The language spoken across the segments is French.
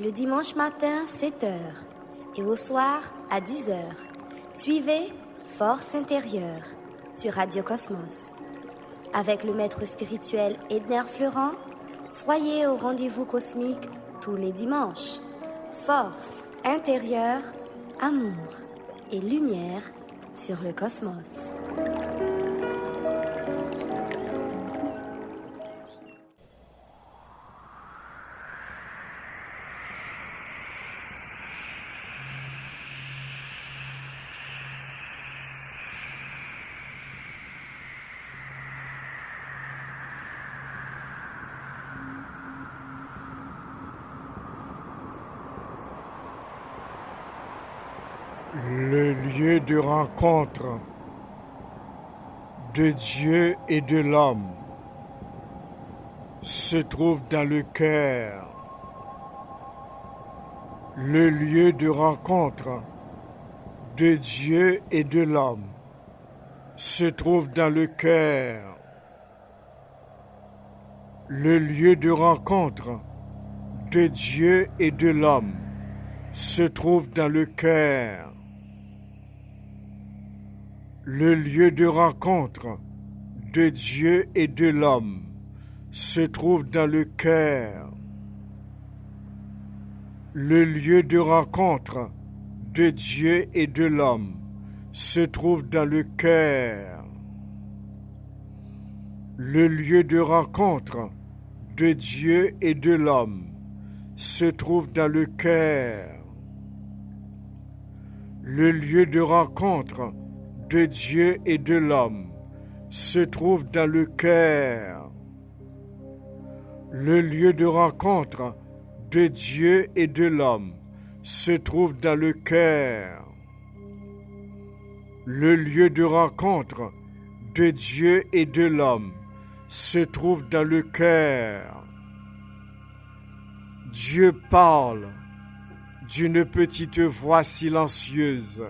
le dimanche matin 7 heures et au soir à 10 heures. Suivez Force intérieure sur Radio Cosmos. Avec le maître spirituel Edner Fleurant, soyez au rendez-vous cosmique tous les dimanches. Force intérieure, amour et lumière sur le cosmos. Le lieu de rencontre de Dieu et de l'homme se trouve dans le cœur. Le lieu de rencontre de Dieu et de l'homme se trouve dans le cœur. Le lieu de rencontre de Dieu et de l'homme se trouve dans le cœur. Le lieu de rencontre de Dieu et de l'homme se trouve dans le cœur. Le lieu de rencontre de Dieu et de l'homme se trouve dans le cœur. Le lieu de rencontre de Dieu et de l'homme se trouve dans le cœur. Le lieu de rencontre de Dieu et de l'homme se trouve dans le cœur. Le lieu de rencontre de Dieu et de l'homme se trouve dans le cœur. Le lieu de rencontre de Dieu et de l'homme se trouve dans le cœur. Dieu parle d'une petite voix silencieuse,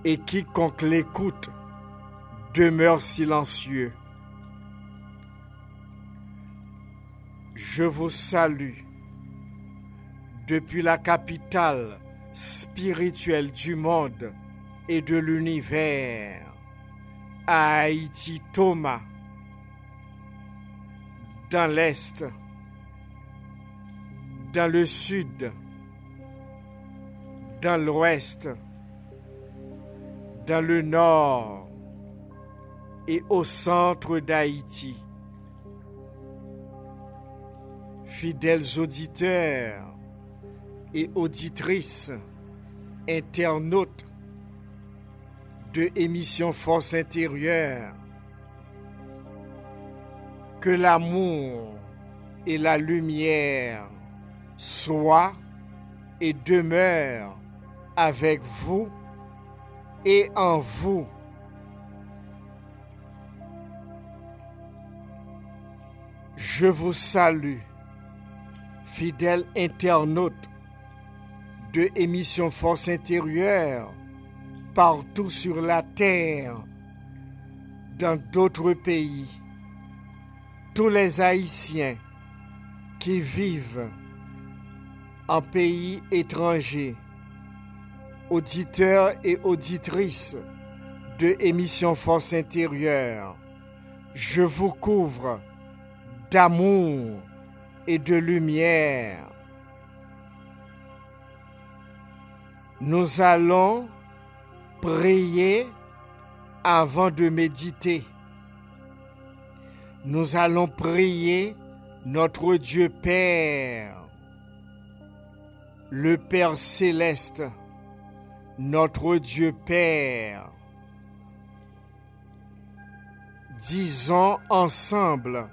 et quiconque l'écoute demeure silencieux. Je vous salue depuis la capitale spirituelle du monde et de l'univers, à Haïti, Thomas, dans l'Est, dans le Sud, dans l'Ouest, dans le Nord et au centre d'Haïti. Fidèles auditeurs et auditrices, internautes de émission Force intérieure, que l'amour et la lumière soient et demeurent avec vous et en vous. Je vous salue, fidèles internautes de émission Force intérieure, partout sur la terre, dans d'autres pays, tous les Haïtiens qui vivent en pays étrangers, auditeurs et auditrices de émission Force intérieure, je vous couvre d'amour et de lumière. Nous allons prier avant de méditer. Nous allons prier notre Dieu Père, le Père céleste, notre Dieu Père. Disons ensemble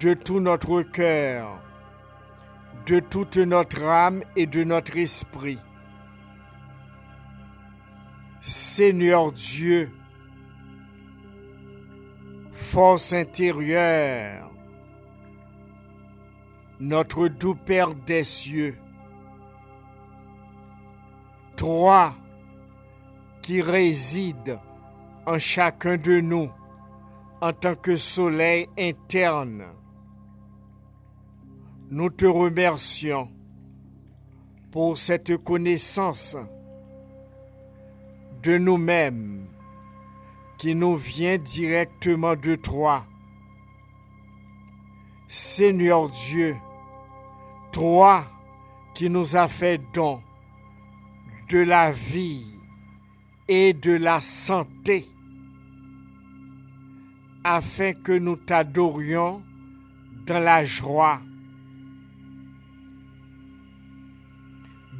de tout notre cœur, de toute notre âme et de notre esprit: Seigneur Dieu, force intérieure, notre doux Père des cieux, toi qui résides en chacun de nous en tant que soleil interne, nous te remercions pour cette connaissance de nous-mêmes qui nous vient directement de toi. Seigneur Dieu, toi qui nous as fait don de la vie et de la santé, afin que nous t'adorions dans la joie.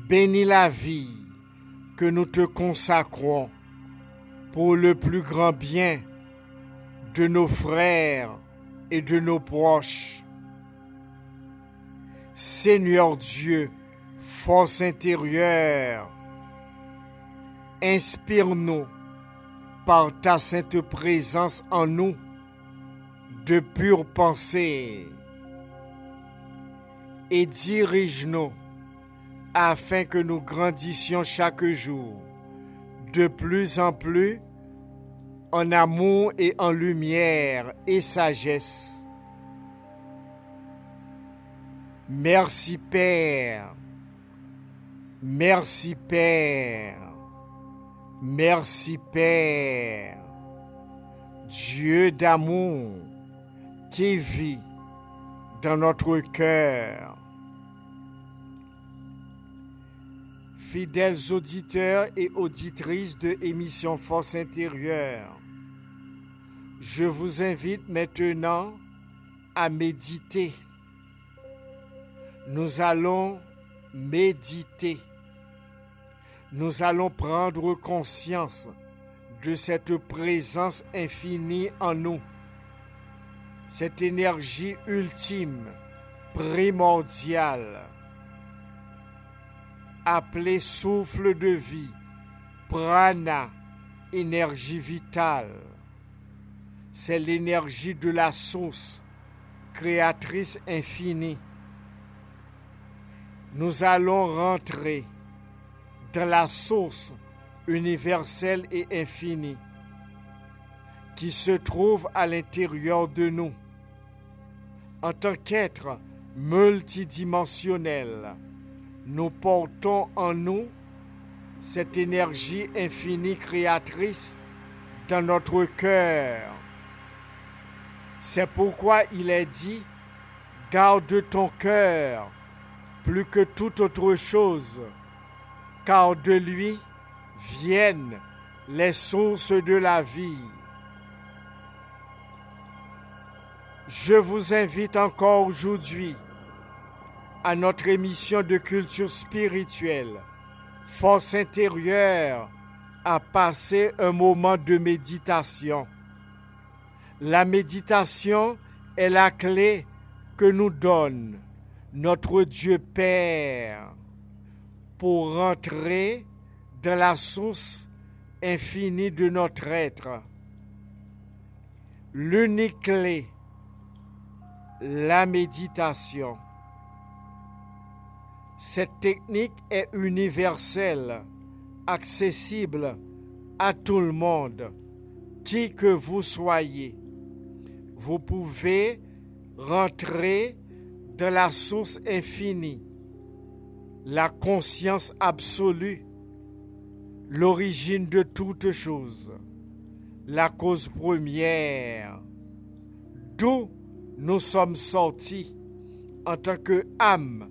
Bénis la vie que nous te consacrons pour le plus grand bien de nos frères et de nos proches. Seigneur Dieu, force intérieure, inspire-nous par ta sainte présence en nous de pure pensée et dirige-nous afin que nous grandissions chaque jour de plus en plus en amour et en lumière et sagesse. Merci Père, merci Père, merci Père, Dieu d'amour qui vit dans notre cœur. Fidèles auditeurs et auditrices de l'émission Force intérieure, je vous invite maintenant à méditer. Nous allons méditer. Nous allons prendre conscience de cette présence infinie en nous, cette énergie ultime, primordiale, appelée souffle de vie, prana, énergie vitale. C'est l'énergie de la source, créatrice infinie. Nous allons rentrer dans la source universelle et infinie qui se trouve à l'intérieur de nous. En tant qu'être multidimensionnel, nous portons en nous cette énergie infinie créatrice dans notre cœur. C'est pourquoi il est dit, garde ton cœur plus que toute autre chose, car de lui viennent les sources de la vie. Je vous invite encore aujourd'hui à notre émission de culture spirituelle, Force intérieure, à passer un moment de méditation. La méditation est la clé que nous donne notre Dieu Père pour rentrer dans la source infinie de notre être. L'unique clé, la méditation. Cette technique est universelle, accessible à tout le monde, qui que vous soyez. Vous pouvez rentrer dans la source infinie, la conscience absolue, l'origine de toutes choses, la cause première, d'où nous sommes sortis en tant que âme,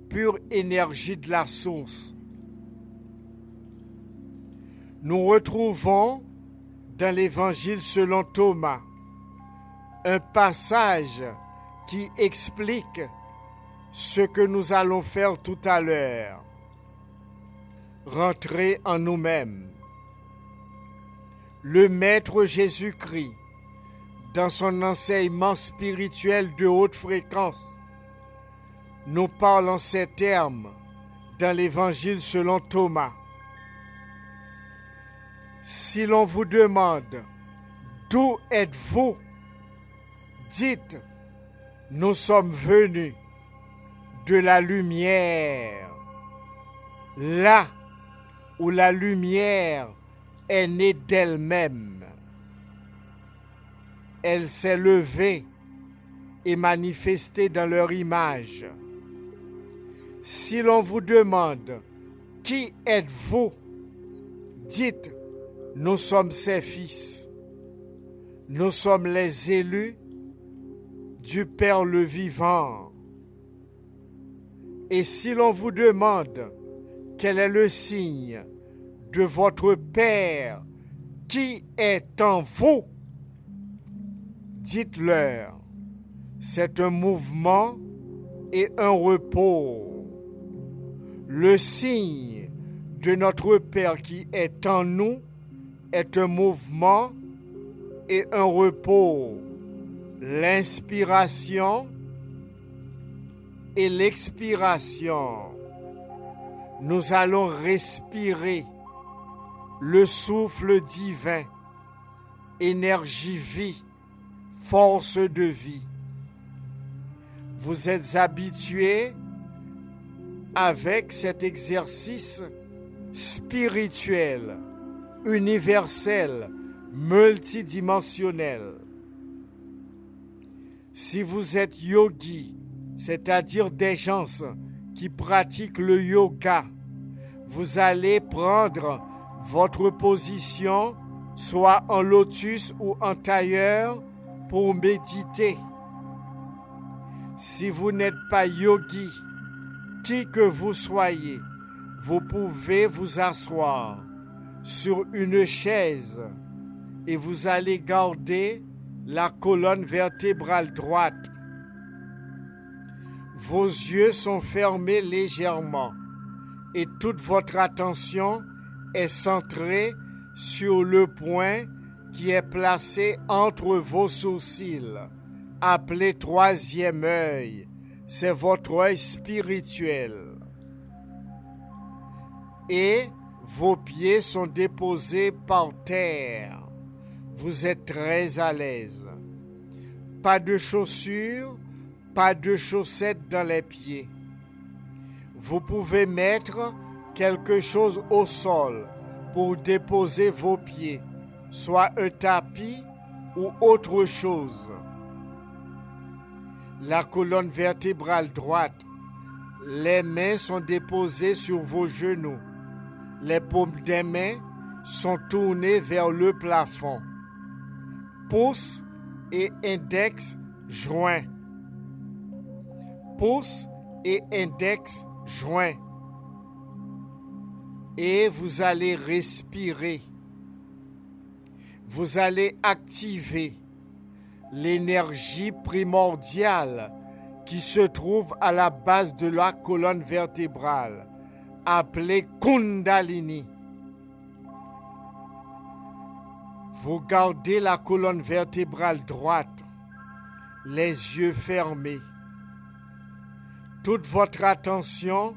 pure énergie de la source. Nous retrouvons dans l'Évangile selon Thomas un passage qui explique ce que nous allons faire tout à l'heure. Rentrer en nous-mêmes. Le Maître Jésus-Christ, dans son enseignement spirituel de haute fréquence, nous parle en ces termes dans l'Évangile selon Thomas. Si l'on vous demande « D'où êtes-vous » dites « Nous sommes venus de la lumière ». Là où la lumière est née d'elle-même. Elle s'est levée et manifestée dans leur image. Si l'on vous demande « Qui êtes-vous » dites « Nous sommes ses fils. Nous sommes les élus du Père le vivant. » Et si l'on vous demande quel est le signe de votre Père qui est en vous, dites-leur, c'est un mouvement et un repos. Le signe de notre Père qui est en nous est un mouvement et un repos. L'inspiration et l'expiration. Nous allons respirer le souffle divin, énergie vie, force de vie. Vous êtes habitués avec cet exercice spirituel, universel, multidimensionnel. Si vous êtes yogi, c'est-à-dire des gens qui pratiquent le yoga, vous allez prendre votre position, soit en lotus ou en tailleur, pour méditer. Si vous n'êtes pas yogi, qui que vous soyez, vous pouvez vous asseoir sur une chaise et vous allez garder la colonne vertébrale droite. Vos yeux sont fermés légèrement et toute votre attention est centrée sur le point qui est placé entre vos sourcils, appelé troisième œil. C'est votre œil spirituel. Et vos pieds sont déposés par terre. Vous êtes très à l'aise. Pas de chaussures, pas de chaussettes dans les pieds. Vous pouvez mettre quelque chose au sol pour déposer vos pieds, soit un tapis ou autre chose. La colonne vertébrale droite, les mains sont déposées sur vos genoux. Les paumes des mains sont tournées vers le plafond. Pouce et index joints. Pouce et index joints. Et vous allez respirer. Vous allez activer l'énergie primordiale qui se trouve à la base de la colonne vertébrale, appelée Kundalini. Vous gardez la colonne vertébrale droite, les yeux fermés. Toute votre attention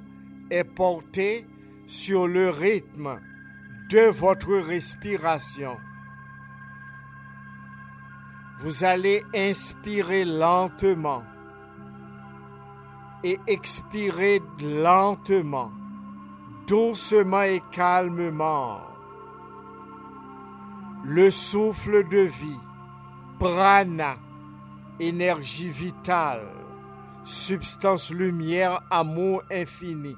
est portée sur le rythme de votre respiration. Vous allez inspirer lentement et expirer lentement, doucement et calmement. Le souffle de vie, prana, énergie vitale, substance lumière, amour infini.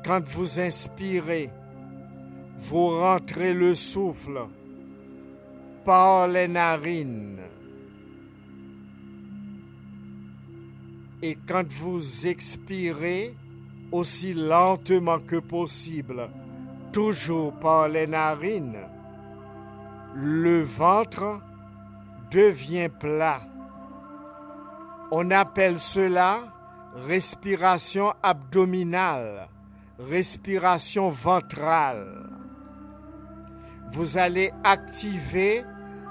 Quand vous inspirez, vous rentrez le souffle par les narines. Et quand vous expirez, aussi lentement que possible, toujours par les narines, le ventre devient plat. On appelle cela respiration abdominale, respiration ventrale. Vous allez activer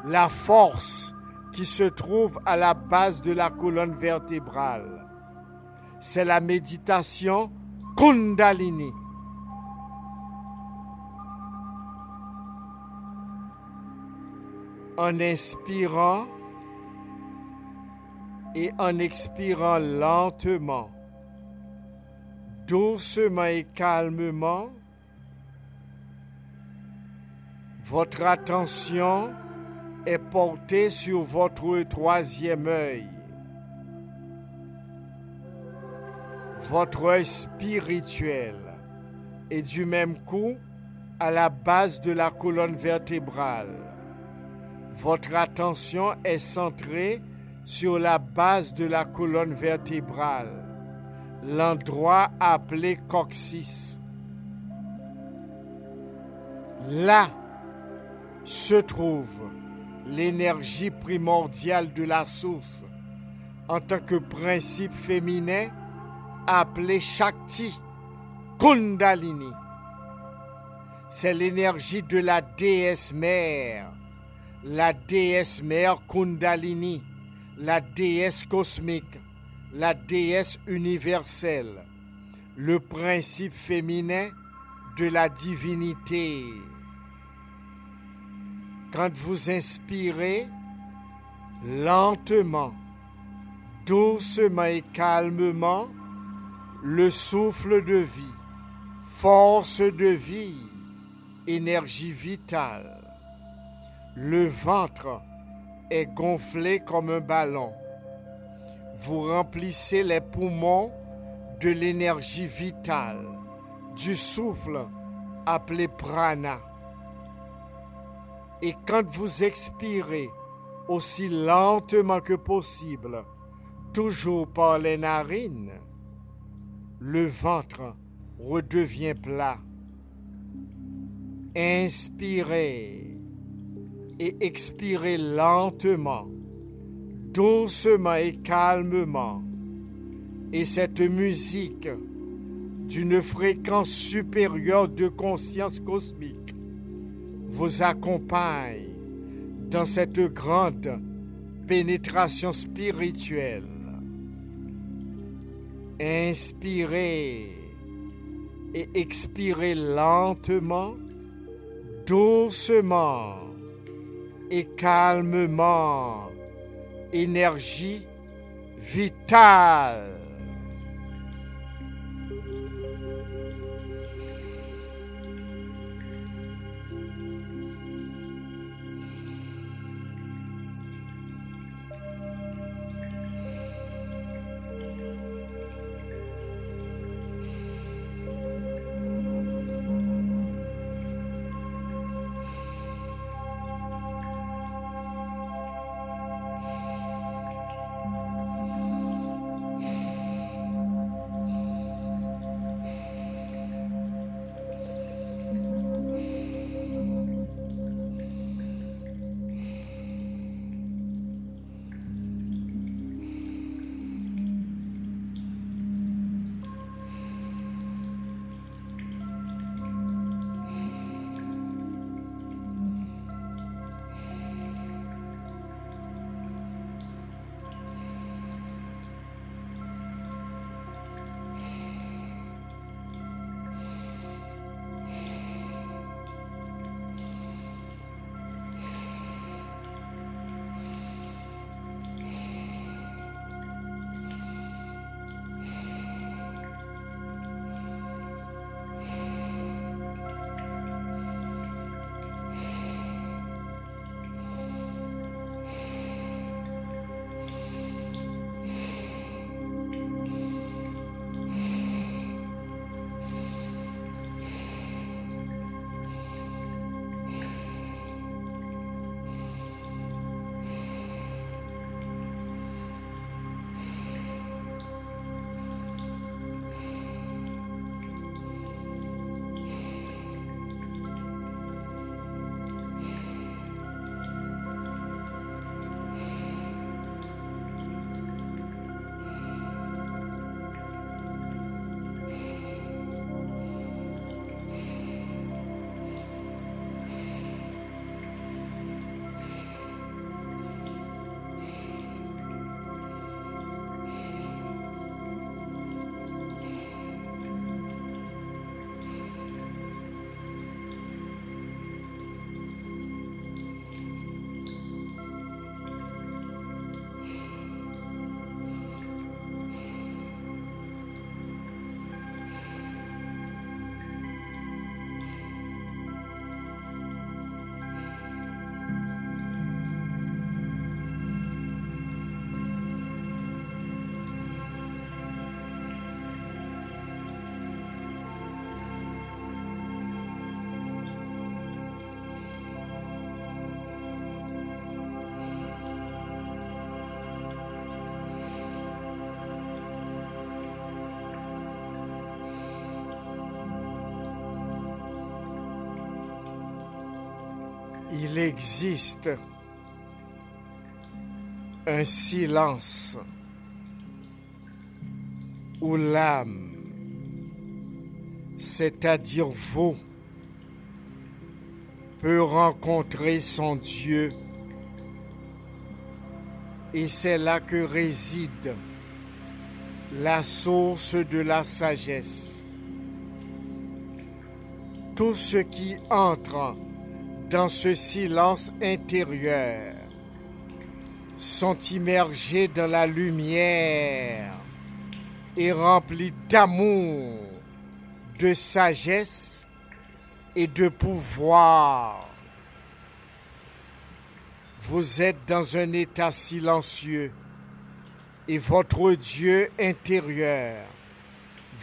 la force qui se trouve à la base de la colonne vertébrale. C'est la méditation Kundalini. En inspirant et en expirant lentement, doucement et calmement, votre attention est portée sur votre troisième œil. votre œil spirituel est du même coup à la base de la colonne vertébrale. Votre attention est centrée sur la base de la colonne vertébrale, l'endroit appelé coccyx. Là se trouve l'énergie primordiale de la source en tant que principe féminin appelé Shakti Kundalini. C'est l'énergie de la déesse mère Kundalini, la déesse cosmique, la déesse universelle, le principe féminin de la divinité. Quand vous inspirez lentement, doucement et calmement, le souffle de vie, force de vie, énergie vitale, le ventre est gonflé comme un ballon. Vous remplissez les poumons de l'énergie vitale, du souffle appelé prana. Et quand vous expirez aussi lentement que possible, toujours par les narines, le ventre redevient plat. Inspirez et expirez lentement, doucement et calmement. Et cette musique d'une fréquence supérieure de conscience cosmique vous accompagne dans cette grande pénétration spirituelle. Inspirez et expirez lentement, doucement et calmement. Énergie vitale. Il existe un silence où l'âme, c'est-à-dire vous, peut rencontrer son Dieu. Et c'est là que réside la source de la sagesse. Tout ce qui entre dans ce silence intérieur sont immergés dans la lumière et remplis d'amour, de sagesse et de pouvoir. Vous êtes dans un état silencieux et votre Dieu intérieur,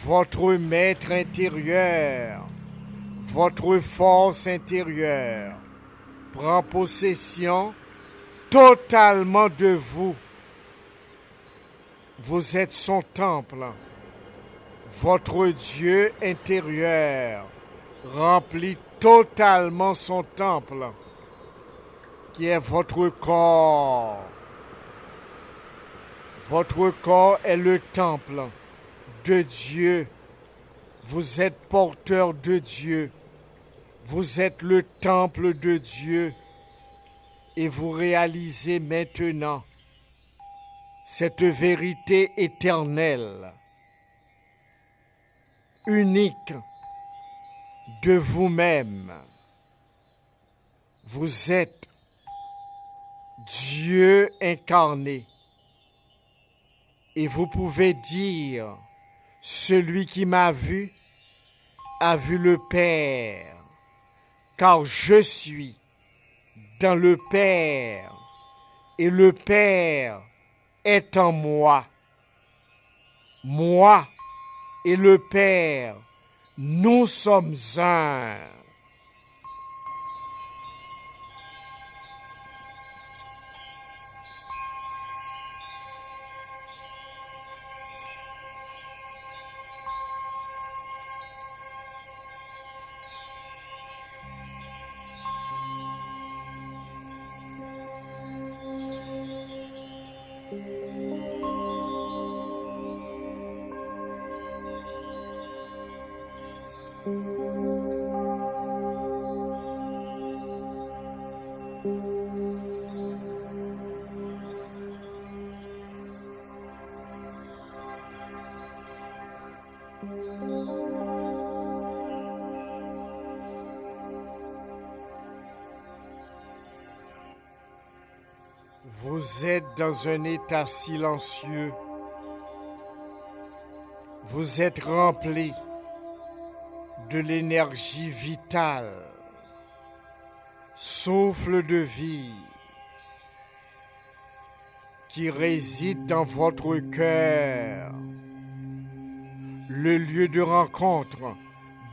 votre maître intérieur, votre force intérieure prend possession totalement de vous. Vous êtes son temple. Votre Dieu intérieur remplit totalement son temple, qui est votre corps. Votre corps est le temple de Dieu. Vous êtes porteur de Dieu. Vous êtes le temple de Dieu. Et vous réalisez maintenant cette vérité éternelle, unique de vous-même. Vous êtes Dieu incarné. Et vous pouvez dire, celui qui m'a vu a vu le Père, car je suis dans le Père, et le Père est en moi. Moi et le Père, nous sommes un. Vous êtes dans un état silencieux. Vous êtes rempli de l'énergie vitale, souffle de vie qui réside dans votre cœur, le lieu de rencontre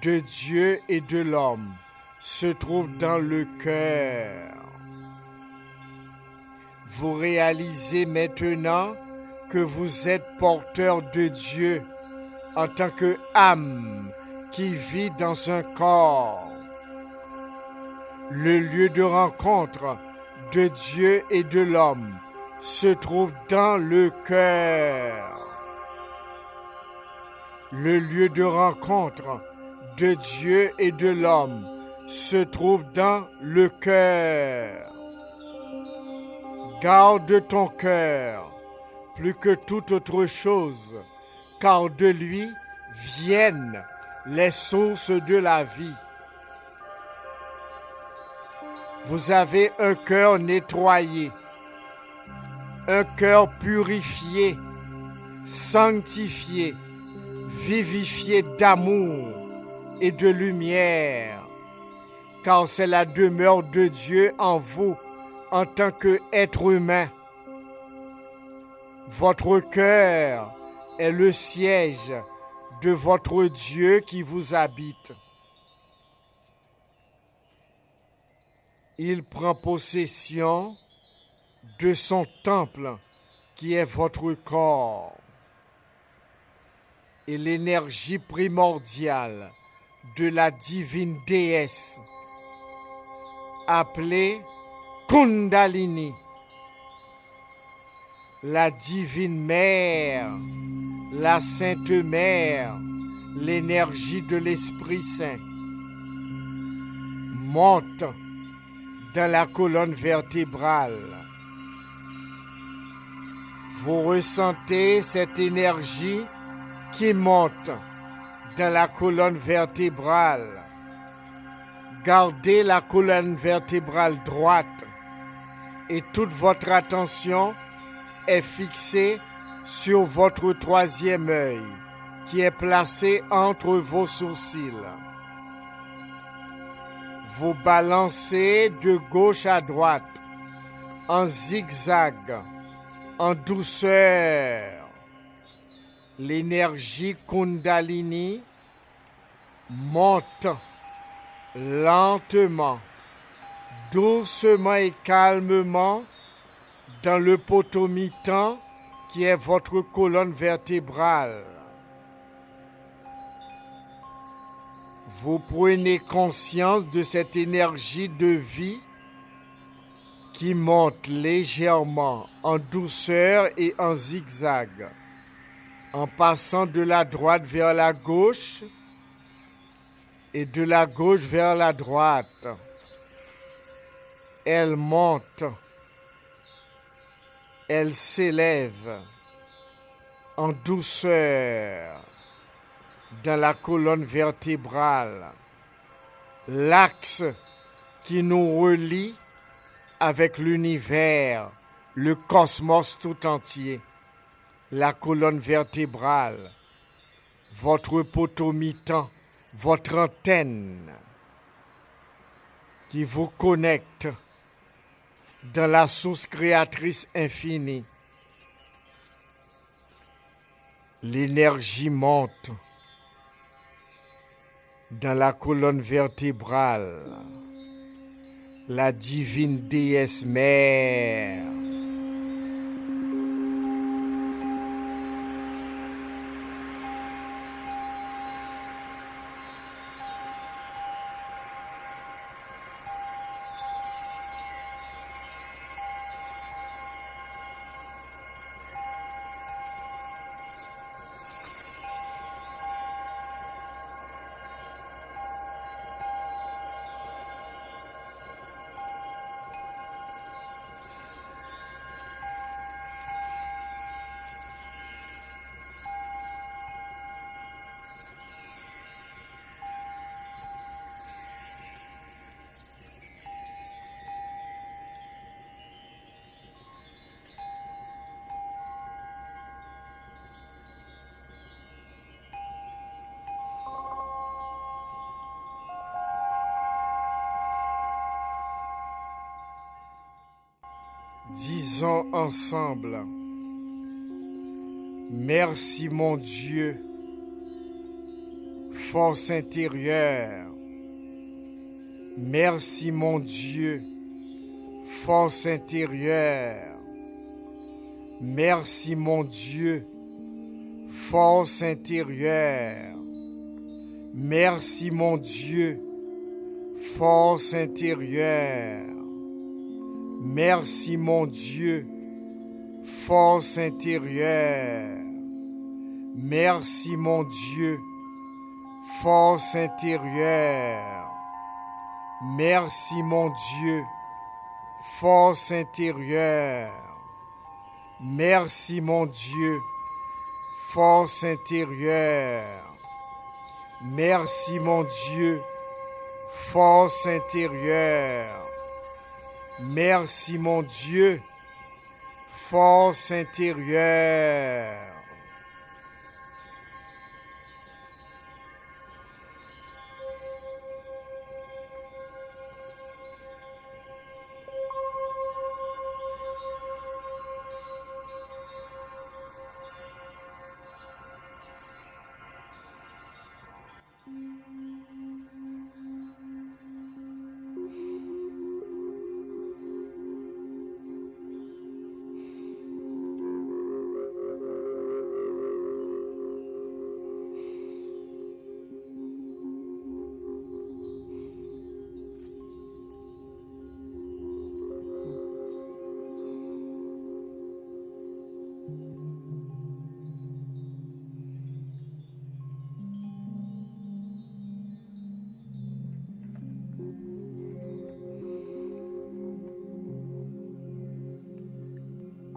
de Dieu et de l'homme se trouve dans le cœur. Vous réalisez maintenant que vous êtes porteur de Dieu en tant qu'âme qui vit dans un corps. Le lieu de rencontre de Dieu et de l'homme se trouve dans le cœur. Le lieu de rencontre de Dieu et de l'homme se trouve dans le cœur. Garde ton cœur plus que toute autre chose, car de lui viennent les sources de la vie. Vous avez un cœur nettoyé, un cœur purifié, sanctifié, vivifié d'amour et de lumière, car c'est la demeure de Dieu en vous en tant qu'être humain. Votre cœur est le siège de votre Dieu qui vous habite. Il prend possession de son temple qui est votre corps. Et l'énergie primordiale de la divine déesse appelée Kundalini, la divine mère, la sainte mère, l'énergie de l'Esprit Saint monte dans la colonne vertébrale. Vous ressentez cette énergie qui monte dans la colonne vertébrale. Gardez la colonne vertébrale droite et toute votre attention est fixée sur votre troisième œil qui est placé entre vos sourcils. Vous balancez de gauche à droite en zigzag, en douceur. L'énergie Kundalini monte lentement, doucement et calmement dans le potomitan qui est votre colonne vertébrale. Vous prenez conscience de cette énergie de vie qui monte légèrement en douceur et en zigzag, en passant de la droite vers la gauche et de la gauche vers la droite. Elle monte, elle s'élève en douceur dans la colonne vertébrale, l'axe qui nous relie avec l'univers, le cosmos tout entier, la colonne vertébrale, votre potomitan, votre antenne qui vous connecte dans la source créatrice infinie. L'énergie monte dans la colonne vertébrale, la divine déesse mère. Disons ensemble, merci mon Dieu, force intérieure. Merci mon Dieu, force intérieure. Merci mon Dieu, force intérieure. Merci mon Dieu, force intérieure. Merci mon Dieu, force intérieure. Merci mon Dieu, force intérieure. Merci mon Dieu, force intérieure. Merci mon Dieu, force intérieure. Merci mon Dieu, force intérieure. Merci mon Dieu, force intérieure.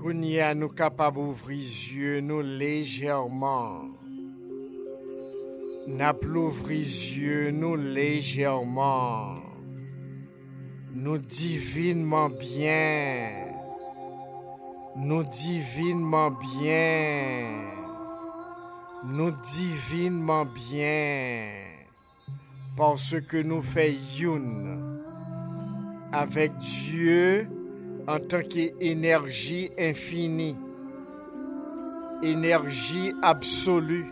Kounia nous capables d'ouvrir les yeux nous légèrement. N'a l'ouvrir les yeux nous légèrement. Nous divinement bien. Nous divinement bien. Nous divinement bien. Parce que nous faisons avec Dieu en tant qu'énergie infinie, énergie absolue,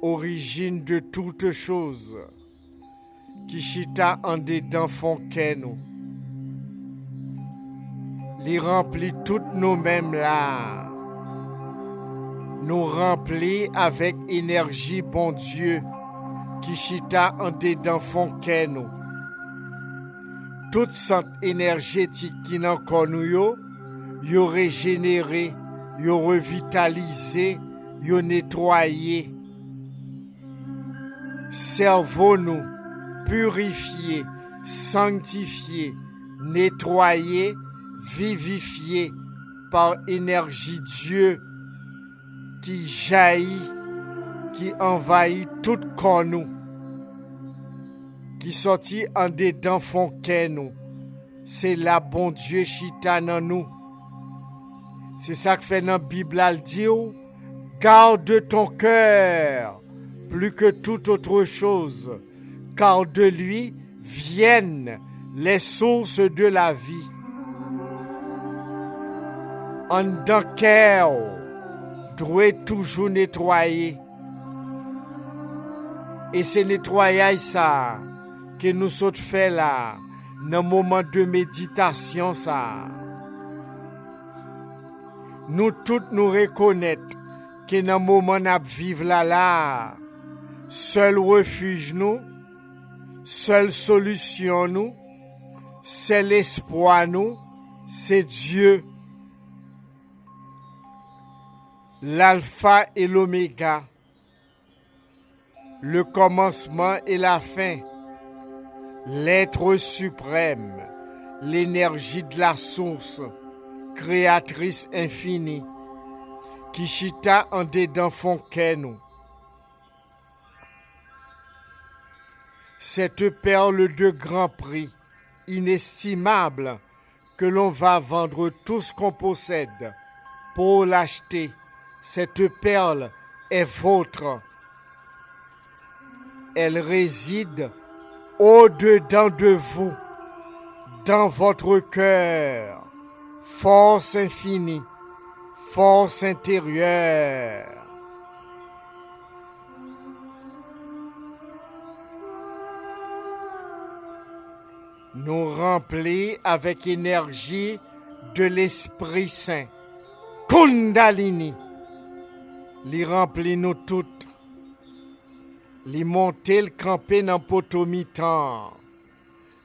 origine de toutes choses, qui chita en dedans font qu'est nous. Les remplit toutes nous-mêmes là. Nous remplit avec énergie bon Dieu, qui chita en dedans font qu'est nous. Toute centre énergétique qui n'en connaît yo régénéré, yo revitalisé, yo nettoyé. Cerveau nous purifié, sanctifié, nettoyé, vivifié par énergie Dieu qui jaillit, qui envahit tout corps nous. Qui sortit en dedans font qu'est nous. C'est la bon Dieu chita dans nous. C'est ça que fait dans la Bible, elle dit, garde ton cœur plus que toute autre chose, car de lui viennent les sources de la vie. En dans cœur doit toujours nettoyer. Et c'est nettoyage ça que nous sommes fait là, dans le moment de méditation ça. Nous tous nous reconnaître que dans le moment où nous vivons là, seul refuge nous, seule solution nous, seul espoir nous, c'est Dieu. L'alpha et l'oméga, le commencement et la fin. L'être suprême, l'énergie de la source, créatrice infinie, qui chita en dedans font qu'est nous. Cette perle de grand prix, inestimable, que l'on va vendre tout ce qu'on possède pour l'acheter, cette perle est vôtre. Elle réside au-dedans de vous, dans votre cœur, force infinie, force intérieure. Nous remplit avec énergie de l'Esprit Saint. Kundalini, li remplit nous toutes. Li monter le camper dans potomitan.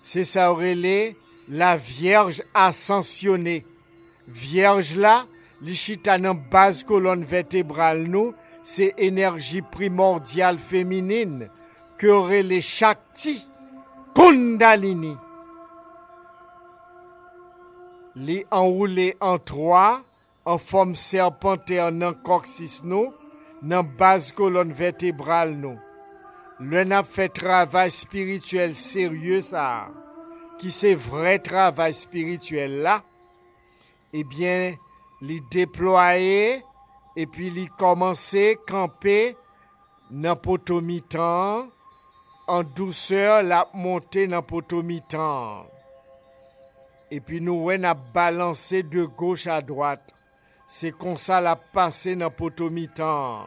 C'est ça relé la Vierge ascensionnée. Vierge là, li chita dans base colonne vertébrale nous, c'est énergie primordiale féminine que relé Shakti Kundalini. Li enroulé en trois en forme serpentaire dans coccyx nous, dans base colonne vertébrale nous. Le n'a fait travail spirituel sérieux ça, qui c'est vrai travail spirituel là, eh bien, les déployer et puis les commencer camper dans potomitan en douceur la monter dans potomitan. Et puis nous on a balancé de gauche à droite. C'est comme ça la passer dans potomitan.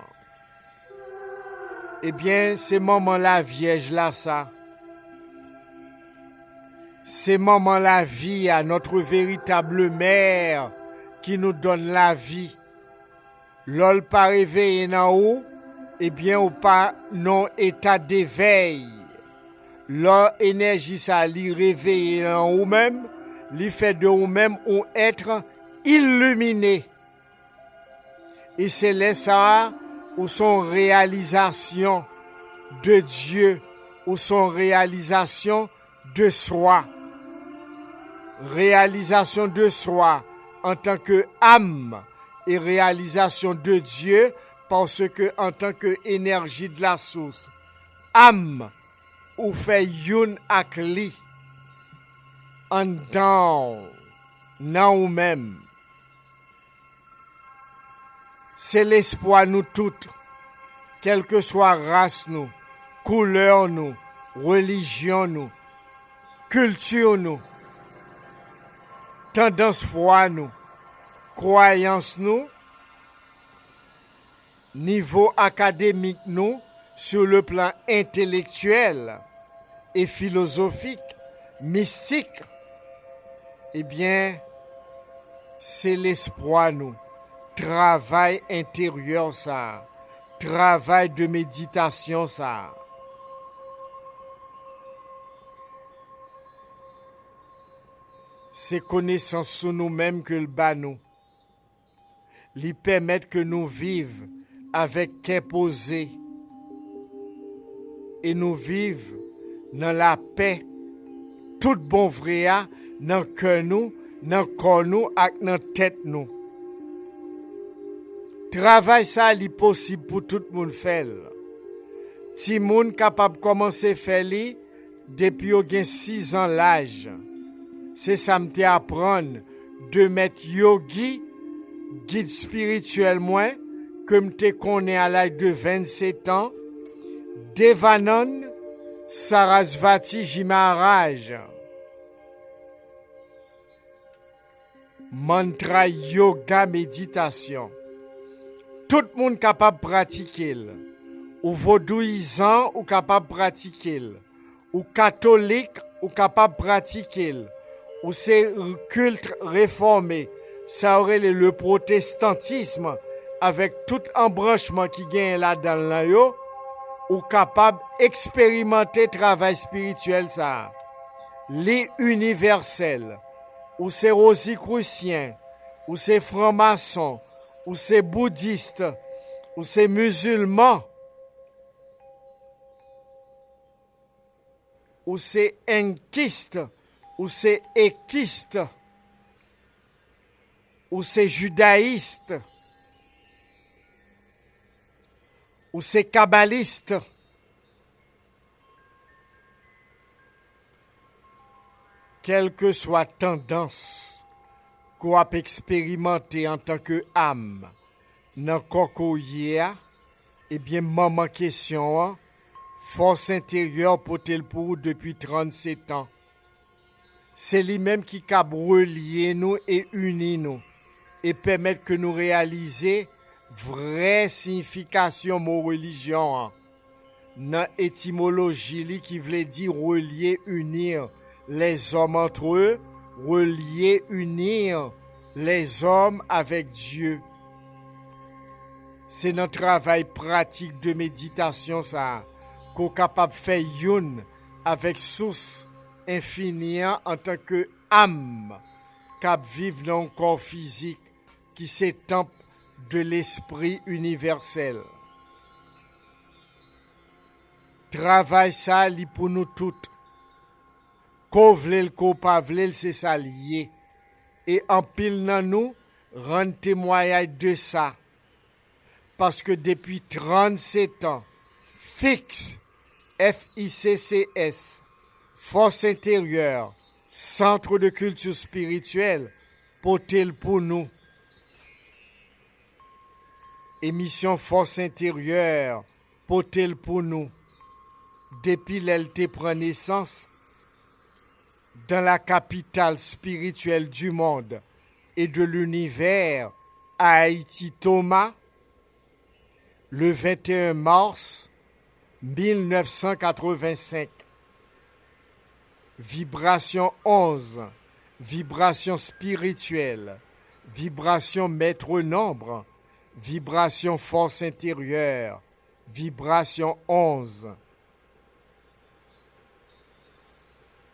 Eh bien, c'est maman la Vierge là, ça. C'est maman la vie, à notre véritable mère, qui nous donne la vie. L'ol pas réveillé dans haut, eh bien, ou pas non état d'éveil. L'ol énergie ça, li réveillé dans ou même, li fait de ou même ou être illuminé. Et c'est là ça, ou son réalisation de Dieu, ou son réalisation de soi. Réalisation de soi, en tant que âme et réalisation de Dieu, parce que en tant que énergie de la source, âme ou fait youn ak li en dans nan ou même. C'est l'espoir nous toutes, quelle que soit race nous, couleur nous, religion nous, culture nous, tendance foi nous, croyance nous, niveau académique nous, sur le plan intellectuel et philosophique, mystique, eh bien, c'est l'espoir nous. Travail intérieur ça, travail de méditation ça. C'est connaissance sur nous-mêmes que le bas nous. Lui permettre que nous vivions avec cœur posé et nous vivons dans la paix, tout bon vrai dans cœur nous, dans corps nous et dans tête nous. Travail ça li possible pour tout le monde faire. Ti moun capable commencer faire li depuis au gen 6 ans l'âge. C'est ça me apprendre de mettre yogi guide spirituel moins que me connais à l'âge de 27 ans. Devanand Sarasvati Ji Maharaj. Mantra yoga méditation. Tout le monde capable de pratiquer. Ou vaudouisant ou capable de pratiquer. Ou catholique ou capable de pratiquer. Ou c'est culte réformé. Ça aurait le protestantisme avec tout embranchement qui gagne là-dedans là yo. Ou capable d'expérimenter travail spirituel ça. Les universels. Ou c'est rosicrucien. Ou c'est franc-maçon. Ou c'est bouddhiste, ou c'est musulman, ou c'est enkiste, ou c'est équiste, ou c'est judaïste, ou c'est kabbaliste. Quelle que soit tendance qu'on a expérimenté en tant que âme dans cocoyer, eh bien maman question force intérieure pour pour depuis 37 ans. C'est lui-même qui a relié nous et uni nous et permettre que nous réaliser vraie signification de nos religions. Dans étymologie qui veut dire relier, unir les hommes entre eux, relier, unir les hommes avec Dieu. C'est notre travail pratique de méditation ça qu'on est capable de faire youn avec source infinie en tant que âme cap vivre dans un corps physique qui s'étampe de l'esprit universel. Travail ça li pour nous toutes. Ko vle ko pa vle, c'est ça lié. Et en pile nan nous, rend témoignage de ça. Parce que depuis 37 ans, fixe, FICCS, Force intérieure, Centre de culture spirituelle, potel pour nous. Émission Force intérieure, potel pour nous. Depuis l'LT prend naissance, dans la capitale spirituelle du monde et de l'univers, à Haïti, Thomas, le 21 mars 1985. Vibration 11, vibration spirituelle, vibration maître nombre, vibration force intérieure, vibration 11.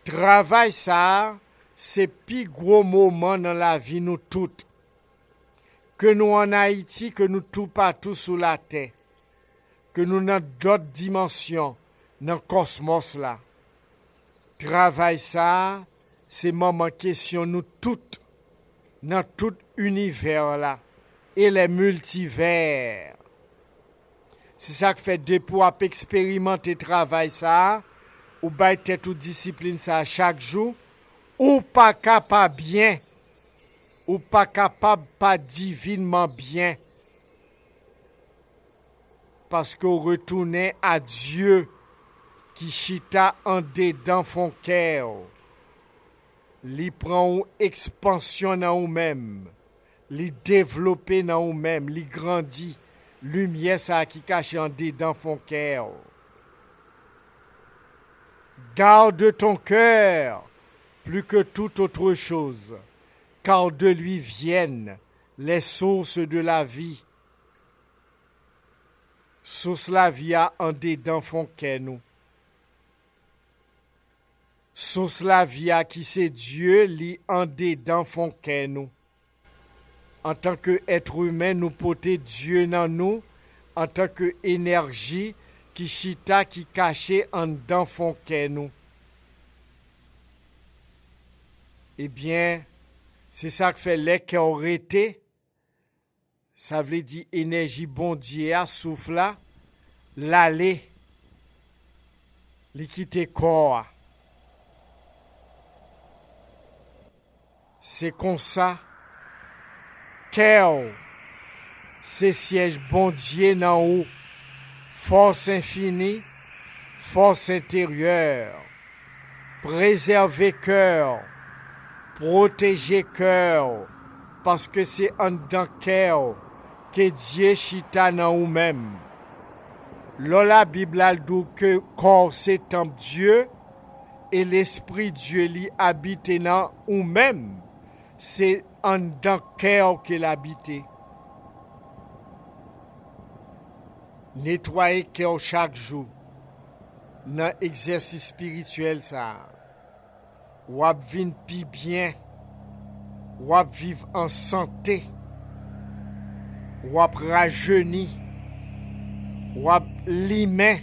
Travail ça, c'est plus gros moment dans la vie nous toutes. Que nous en Haïti, que nous tout partout sous la terre. Que nous dans d'autres dimensions, dans le cosmos là. Travail ça, c'est moment question nous toutes. dans tout univers là et les multivers. C'est ça que fait depuis pour expérimenter travail ça, ou bay tête ou discipline ça chaque jour, ou pas capable bien, ou pas capable pas divinement bien. Parce que retourner à Dieu qui chita en dedans font cœur. Li prend une expansion dans vous-même, li développer dans vous-même, li grandit, lumière ça qui cache en dedans font cœur. Garde ton cœur plus que toute autre chose, car de lui viennent les sources de la vie. Source la vie a en dedans font cœur nous. Source la vie a qui c'est Dieu li en dedans font cœur nous. En tant que être humain nous porter Dieu dans nous en tant que énergie qui chita qui caché en dedans font cœur nous. Eh bien, c'est ça que fait les cœurs arrêtés. Ça veut dire énergie bon Dieu à souffle là, l'aller, li quitter corps. C'est comme ça, cœur, c'est siège bon Dieu dans haut, force infinie, force intérieure, préserver cœur, protéger cœur, parce que c'est en dedans cœur que Dieu chita dans vous-même. Là, la Bible a dit que corps c'est temple Dieu et l'esprit Dieu li habite dans vous-même. C'est en dedans cœur qu'il habite. Nettoyer cœur chaque jour dans exercice spirituel ça. Ou ap vin pi bien. Ou ap vivre en santé. Ou ap rajeuni. Ou ap limen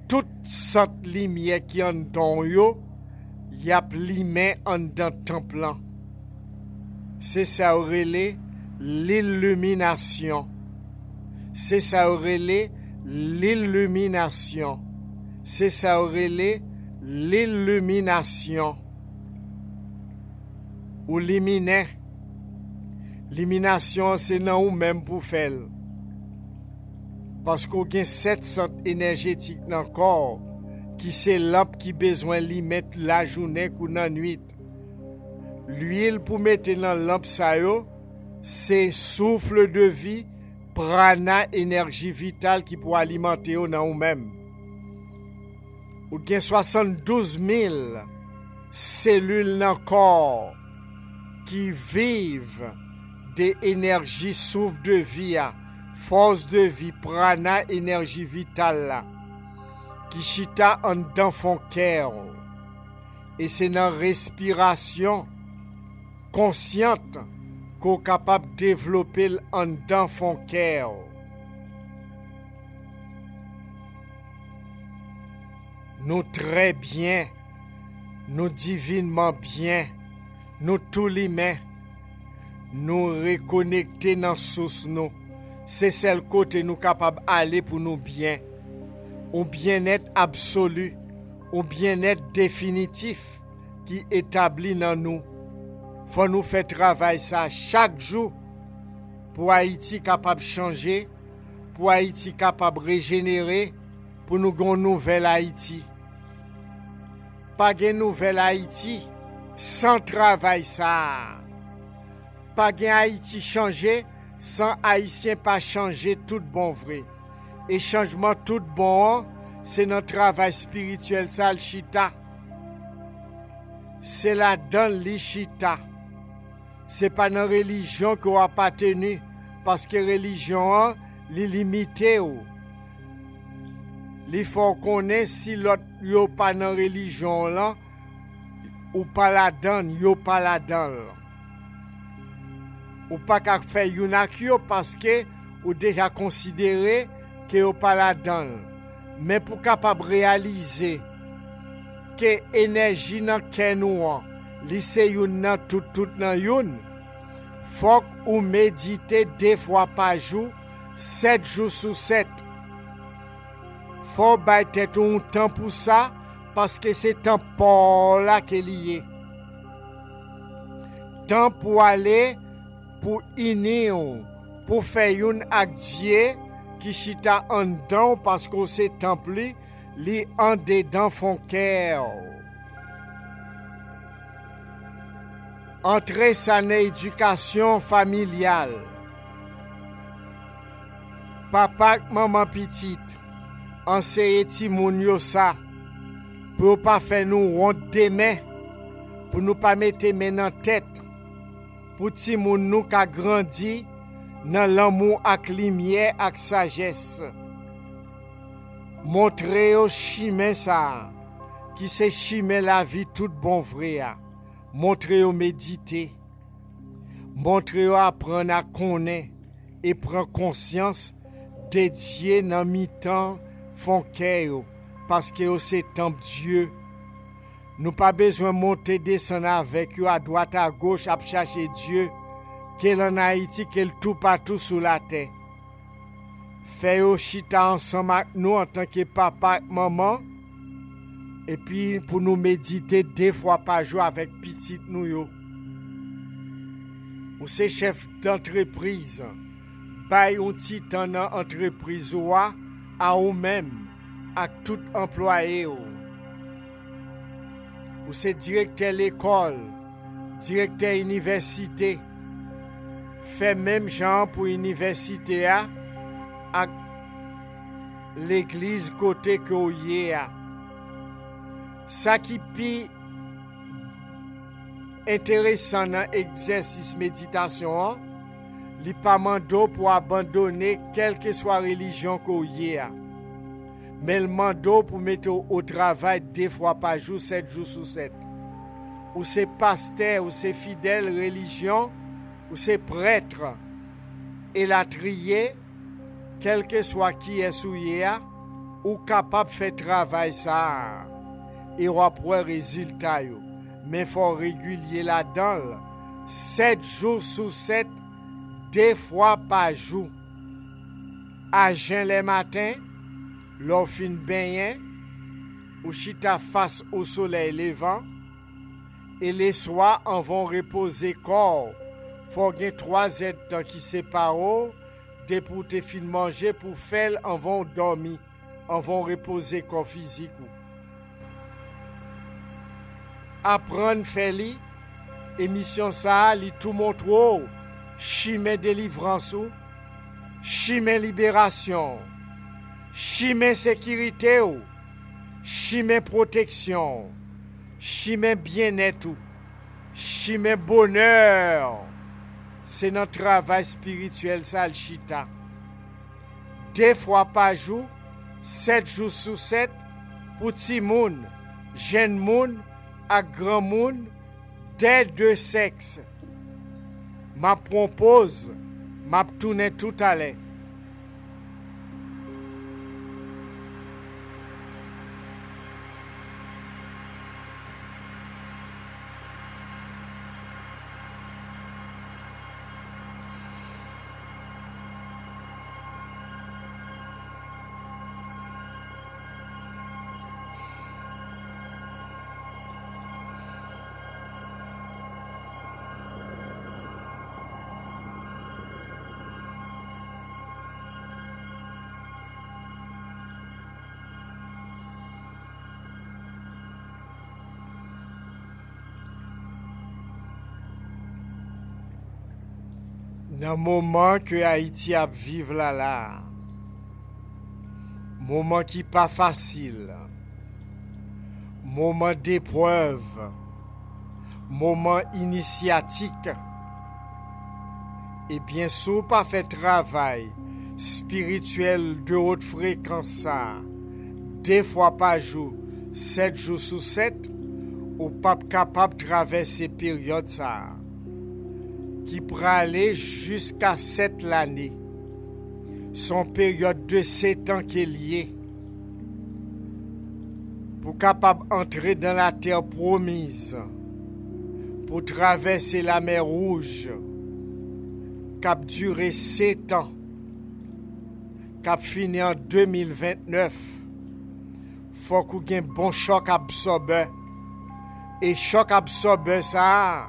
toute sorte lumière qui en don yo, y ap limen en dans temple. C'est ça relé l'illumination. C'est ça relé l'illumination. C'est ça relé l'illumination. Ou liminer. L'élimination, c'est non ou même pour faire. Parce qu'on a 700 énergétiques dans le corps qui c'est lampe qui besoin de mettre la journée ou la nuit. L'huile pour mettre dans la lampe, c'est souffle de vie, prana, énergie vitale qui peut alimenter dans vous-même. Ou a 72 000 cellules dans le corps qui vivent des énergies souffle de vie, force de vie, prana, énergie vitale, qui chita en dans fond cœur. Et c'est dans la respiration consciente qu'on est capable de développer en dans fond cœur. Nous très bien, nous divinement bien, nous tous les mains, nous reconnecter dans la source nous. C'est celle côté nous capable d'aller pour nous bien. Un bien-être absolu, un bien-être définitif qui établi dans nous. Faut nous faire travailler ça chaque jour pour Haïti capable de changer, pour Haïti capable de régénérer, pour nous avoir une nouvelle Haïti. Pas de nouvelle Haïti sans travail ça. Pas de Haïti changer sans Haïtien pas changer tout bon vrai. Et changement tout bon, c'est notre travail spirituel ça le chita. C'est là dans le chita. C'est pas dans religion qu'on a pas tenu parce que religion li limité ou. Il faut connaître si l'autre yo pas dans religion là ou pas là-dedans, yo pas là-dedans. Ou pas qu'à faire yon ak yo parce que ou déjà considéré que yo pas là-dedans. Mais pour capable réaliser que énergie dans ken ou li se yon nan tout nan yon, Faut ou méditer 2 fois par jour, 7 jours sur 7. Faut battre un temps pour ça, parce que c'est temps pour là qui est lié. Temps pour aller, pour unir, pour faire une acte qui chita en dedans, parce que c'est temple, li en dedans font cœur. Entrer sa éducation familiale. Papa, maman petite, enseigne ti moun yo ça pour pas faire nous honte demain, pour nous pas mettre main dans tête, pour ti moun nous ka grandi dans l'amour ak lumière ak sagesse. Montrer au chemin ça qui c'est chemin la vie tout bon vrai. Montrer au méditer. Montrer au apprendre à connaître et prendre conscience de Dieu dans mi-temps font cœur parce que c'est temple Dieu. Nous pas besoin de monter descendre avec eux à droite à gauche à chercher Dieu qu'elle en Haïti qu'elle tout partout sous la terre. Fait au chita ensemble avec nous en tant que papa et maman et puis pour nous méditer 2 fois par jour avec petite nous yo. Ou c'est chef d'entreprise. Bay un petit temps dans entreprise ou à ou même à tout employé ou c'est directeur l'école, directeur université. Fait même genre pour université à l'église côté que ou y a. Ça qui pi intéressant dans exercice méditation, li pa mando pour abandonner quelle que soit religion qu'on y a. Mais le mando pour mettre au travail 2 fois par jour, 7 jours sur 7. Ou c'est pasteur, ou c'est fidèle religion, ou c'est prêtre. Et la trier, quel que soit qui est souillé, ou capable de faire travail ça. Et on pour résultat. Mais il faut régulier là-dedans. 7 jours sur 7, 2 fois par jour. À jeun le matin, l'on fin baigner, ou chita face au soleil levant, et les soirs, on va reposer corps. Faut gagner 3 heures de temps qui séparent, de pour te fin manger, pour faire, on va dormir, on va reposer corps physique. Apprendre faire li, émission ça, li tout montre chimé délivrance, chimé libération, chimé sécurité, chimé protection, chimé bien-être, chimé bonheur. C'est notre travail spirituel ça le chita. 2 fois par jour, 7 jours sur 7, pour petit moun, jeune moun, à grand moun, des 2 sexes. Ma propose, m'a tourné tout à l'heure. Dans le moment que Haïti a vivre là, moment qui pas facile, moment d'épreuve, moment initiatique, et bien sûr pas fait travail spirituel de haute fréquence, 2 fois par jour, 7 jours sur 7, ou pas capable de traverser période ça. Qui pourra aller jusqu'à 7 l'année. Son période de 7 ans qui est liée. Pour capable entrer dans la terre promise. Pour traverser la mer Rouge. cap duré 7 ans, cap fini en 2029, faut qu'on ait un bon choc absorbeur. Et choc absorbeur ça,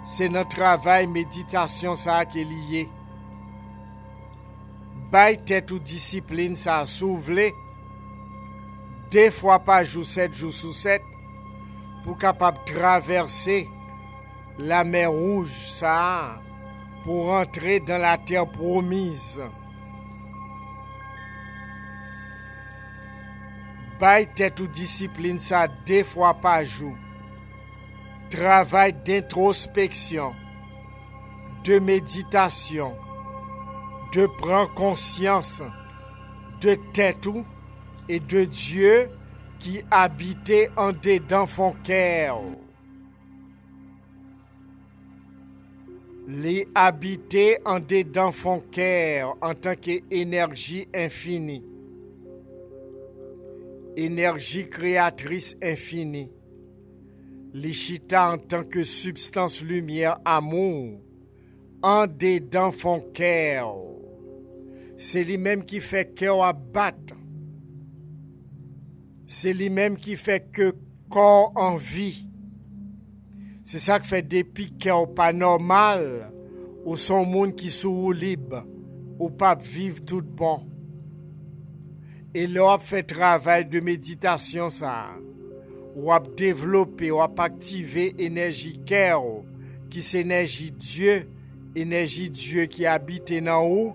c'est notre travail méditation ça qui est lié. Bay tête ou discipline ça s'ouvre 2 fois par jour, 7 jours sur 7, pour capable traverser la mer rouge ça, pour entrer dans la terre promise. Bay tête ou discipline ça 2 fois par jour. Travail d'introspection, de méditation, de prendre conscience de tête et de Dieu qui habitait en dedans son cœur. Les habiter en dedans son cœur en tant qu'énergie infinie. Énergie créatrice infinie. L'Ichita en tant que substance lumière amour en dedans son cœur. C'est lui-même qui fait cœur à battre. C'est lui-même qui fait que corps en vie. C'est ça qui fait depuis cœur pas normal ou son monde qui sous libre ou pas vivre tout bon. Et là, fait travail de méditation ça. Ou à développer, ou à activer énergie cœur, qui c'est énergie Dieu qui habite dans haut,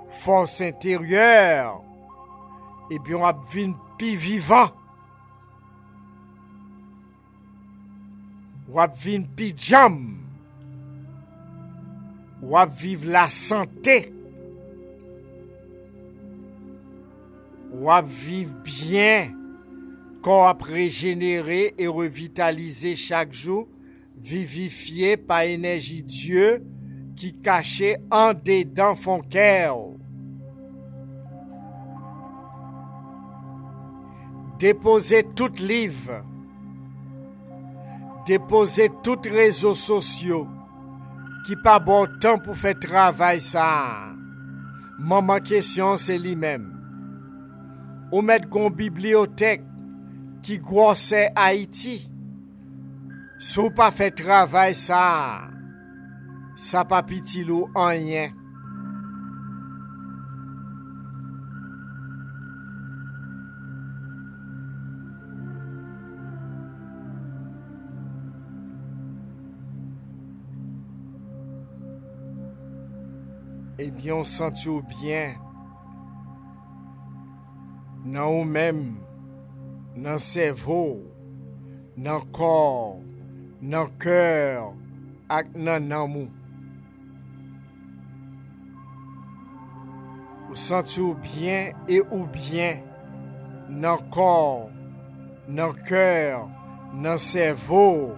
force intérieure. Et bien on a vivre plus vivant. Ou à vivre plus jam. Ou à vivre la santé. Ou à vivre bien. Corps régénéré et revitalisé chaque jour, vivifié par énergie Dieu qui cachait en dedans son cœur. Déposez tout livre, déposez tous réseaux sociaux qui pas bon temps pour faire travail ça. Maman question c'est lui-même. Ou mettre une bibliothèque qui grossait Haïti. Si vous pas fait travail ça pas piti ou rien. Eh bien, on sent bien dans nous-mêmes, dans le cerveau, dans le corps, dans le cœur, et dans l'amour. Vous sentez bien et ou bien dans le corps, dans le cœur, dans le cerveau,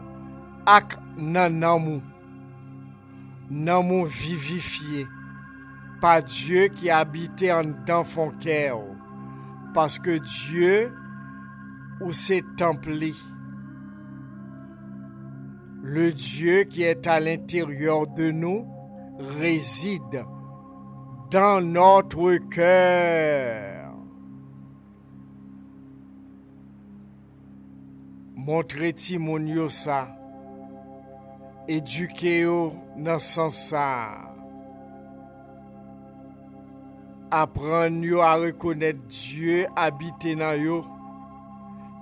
et dans l'amour. L'amour vivifié par Dieu qui habitait en dans son cœur. Parce que Dieu, où s'est templi, le Dieu qui est à l'intérieur de nous réside dans notre cœur. Montrez-moi ça, éduquez-vous dans ce sens. Apprenez à reconnaître Dieu habité dans vous,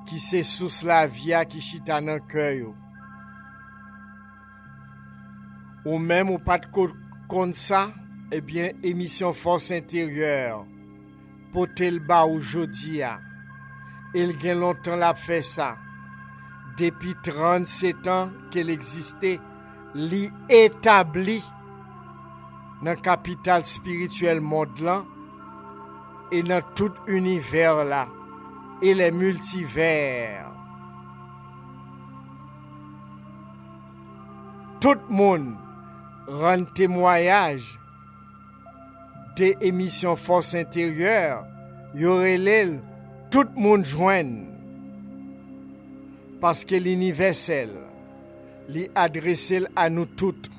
qui c'est sous la vie qui chita dans le cœur. Ou même ou pas de comme ça, eh bien, émission Force Intérieure, pote le bas aujourd'hui. Il y a longtemps l'a fait ça. Depuis 37 ans qu'elle existait, l'établi dans le capital spirituel monde là et dans tout univers là et les multivers. Tout le monde rend témoignage des émissions Force Intérieure, y aurait l'elle, tout le monde joigne. Parce que l'universel, l'est adressé à nous toutes.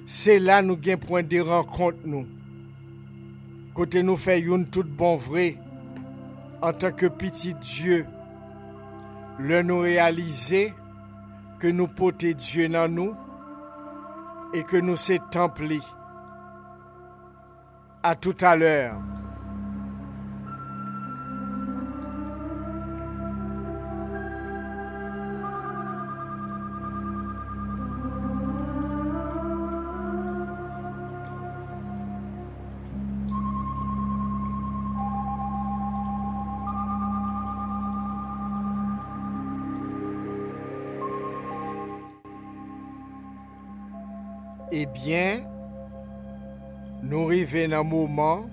c'est là nous gain point de rencontre nous. Côté nous fait une toute bon vrai en tant que petit Dieu. Le nous réaliser que nous portons Dieu dans nous et que nous sommes templis. À tout à l'heure. Eh bien, nous arrivons dans un moment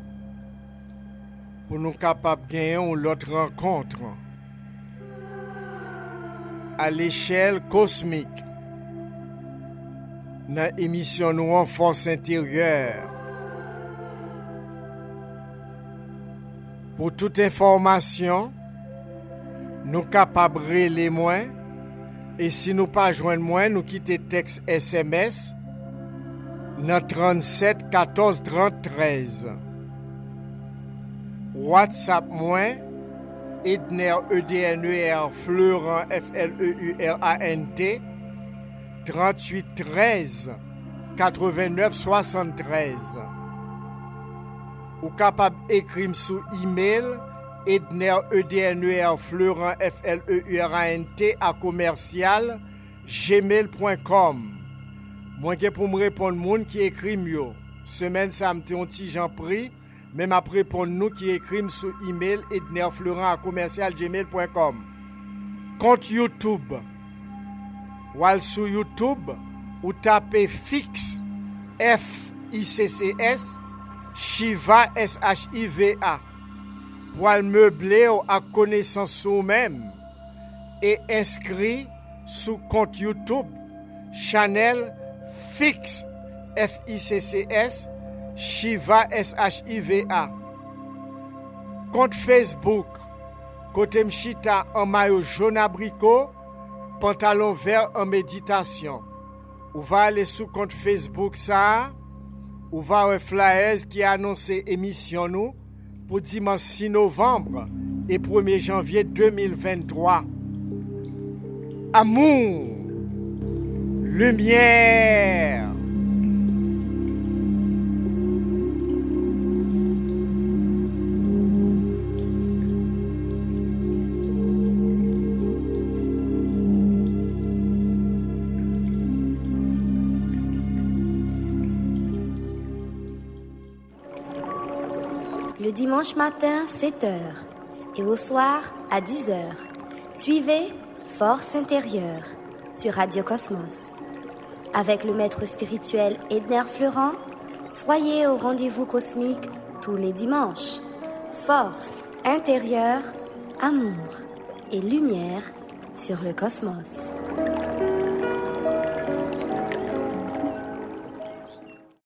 pour nous capables de gagner une autre rencontre à l'échelle cosmique dans l'émission nous en force intérieure. Pour toute information, nous capables de relayer moins et si nous pas joindre moins, nous quitter texte SMS dans 37 14 30 13. WhatsApp moins Edner EDNER Fleurant FLEURANT 38 13 89 73. Ou capable d'écrire sous email Edner EDNER Fleurant FLEURANT à commercial gmail.com. Moi qui pour me répondre moun qui écrit mieux. Semaine ça me un petit Jean pris, même après répondre nous qui écrivent sur email ednerfleurant@commercialgmail.com. Compte YouTube. While sur YouTube, ou tapez Fix FICCS Shiva SHIVA pour le meubler à connaissance sous même et inscrit sous compte YouTube Channel Fix FICCS Shiva SHIVA. Compte Facebook côté mchita en maillot jaune abricot, pantalon vert en méditation. Ou va aller sous compte Facebook ça, ou va voir flyers qui annonce émission nous pour dimanche 6 novembre et 1er janvier 2023. Amour, lumière. Le dimanche matin, 7h, et au soir, à 10h. Suivez Force intérieure sur Radio Cosmos. Avec le maître spirituel Edner Fleurant, soyez au rendez-vous cosmique tous les dimanches. Force intérieure, amour et lumière sur le cosmos.